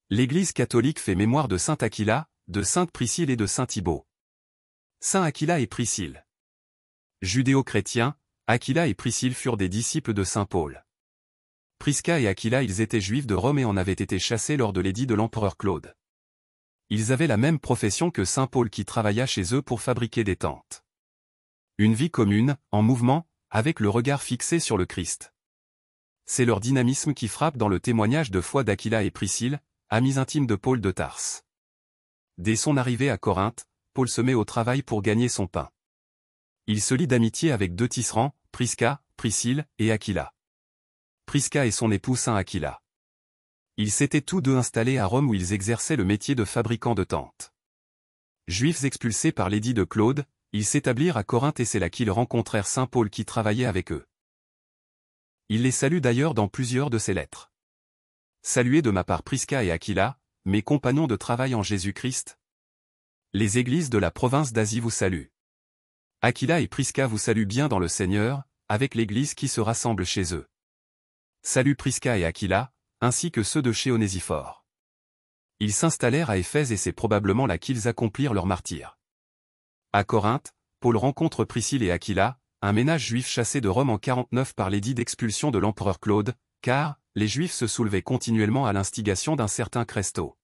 L'Église catholique fait mémoire de saint Aquila, de sainte Priscille et de saint Thibaut. Saint Aquila et Priscille. Judéo-chrétiens, Aquila et Priscille furent des disciples de saint Paul. Prisca et Aquila ils étaient juifs de Rome et en avaient été chassés lors de l'édit de l'empereur Claude. Ils avaient la même profession que saint Paul qui travailla chez eux pour fabriquer des tentes. Une vie commune, en mouvement, avec le regard fixé sur le Christ. C'est leur dynamisme qui frappe dans le témoignage de foi d'Aquila et Priscille, amis intimes de Paul de Tarse. Dès son arrivée à Corinthe, Paul se met au travail pour gagner son pain. Il se lie d'amitié avec deux tisserands, Prisca, Priscille et Aquila. Prisca et son époux saint Aquila. Ils s'étaient tous deux installés à Rome où ils exerçaient le métier de fabricants de tentes. Juifs expulsés par l'édit de Claude, ils s'établirent à Corinthe et c'est là qu'ils rencontrèrent saint Paul qui travaillait avec eux. Il les salue d'ailleurs dans plusieurs de ses lettres. Saluez de ma part Prisca et Aquila, mes compagnons de travail en Jésus-Christ. Les églises de la province d'Asie vous saluent. Aquila et Prisca vous saluent bien dans le Seigneur, avec l'église qui se rassemble chez eux. Salut Prisca et Aquila, ainsi que ceux de chez Onésiphore. Ils s'installèrent à Éphèse et c'est probablement là qu'ils accomplirent leur martyre. À Corinthe, Paul rencontre Priscille et Aquila, un ménage juif chassé de Rome en 49 par l'édit d'expulsion de l'empereur Claude, car les Juifs se soulevaient continuellement à l'instigation d'un certain Cresto.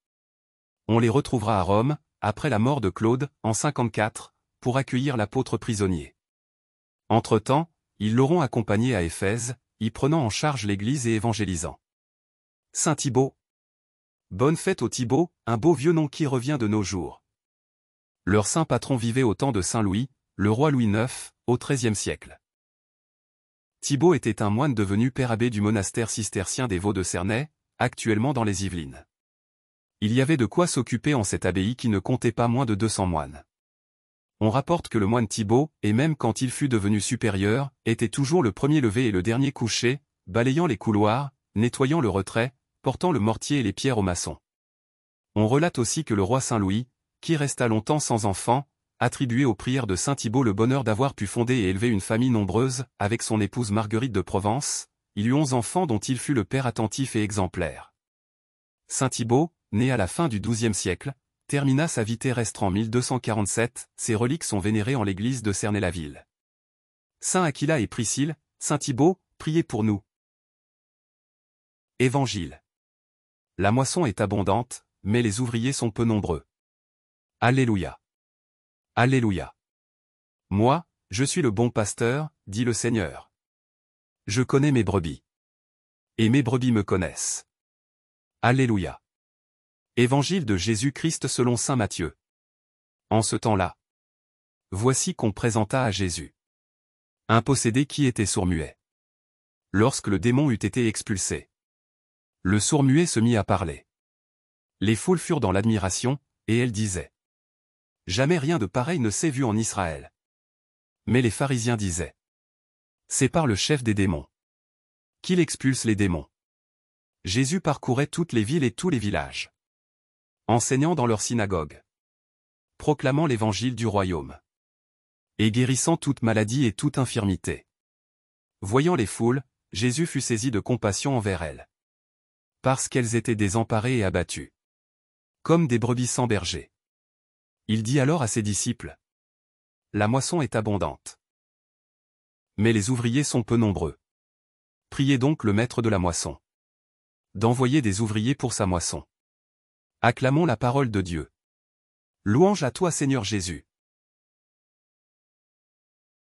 On les retrouvera à Rome, après la mort de Claude, en 54, pour accueillir l'apôtre prisonnier. Entre-temps, ils l'auront accompagné à Éphèse, y prenant en charge l'Église et évangélisant. Saint Thibaut. Bonne fête au Thibaut, un beau vieux nom qui revient de nos jours. Leur saint patron vivait au temps de Saint Louis, le roi Louis IX, au XIIIe siècle. Thibaut était un moine devenu père abbé du monastère cistercien des Vaux de Cernay, actuellement dans les Yvelines. Il y avait de quoi s'occuper en cette abbaye qui ne comptait pas moins de 200 moines. On rapporte que le moine Thibaut, et même quand il fut devenu supérieur, était toujours le premier levé et le dernier couché, balayant les couloirs, nettoyant le retrait, portant le mortier et les pierres aux maçons. On relate aussi que le roi Saint Louis, qui resta longtemps sans enfant, attribuait aux prières de saint Thibaut le bonheur d'avoir pu fonder et élever une famille nombreuse, avec son épouse Marguerite de Provence, il eut 11 enfants dont il fut le père attentif et exemplaire. Saint Thibaut, né à la fin du XIIe siècle, termina sa vie terrestre en 1247, ses reliques sont vénérées en l'église de Cernay-la-Ville. Saint Aquila et Priscille, Saint Thibaut, priez pour nous. Évangile. La moisson est abondante, mais les ouvriers sont peu nombreux. Alléluia. Alléluia. Moi, je suis le bon pasteur, dit le Seigneur. Je connais mes brebis. Et mes brebis me connaissent. Alléluia. Évangile de Jésus-Christ selon saint Matthieu. En ce temps-là, voici qu'on présenta à Jésus un possédé qui était sourd-muet. Lorsque le démon eut été expulsé, le sourd-muet se mit à parler. Les foules furent dans l'admiration, et elles disaient: jamais rien de pareil ne s'est vu en Israël. Mais les pharisiens disaient: c'est par le chef des démons qu'il expulse les démons. Jésus parcourait toutes les villes et tous les villages, enseignant dans leurs synagogues, proclamant l'évangile du royaume, et guérissant toute maladie et toute infirmité. Voyant les foules, Jésus fut saisi de compassion envers elles, parce qu'elles étaient désemparées et abattues, comme des brebis sans berger. Il dit alors à ses disciples: la moisson est abondante, mais les ouvriers sont peu nombreux. Priez donc le maître de la moisson d'envoyer des ouvriers pour sa moisson. Acclamons la parole de Dieu. Louange à toi Seigneur Jésus.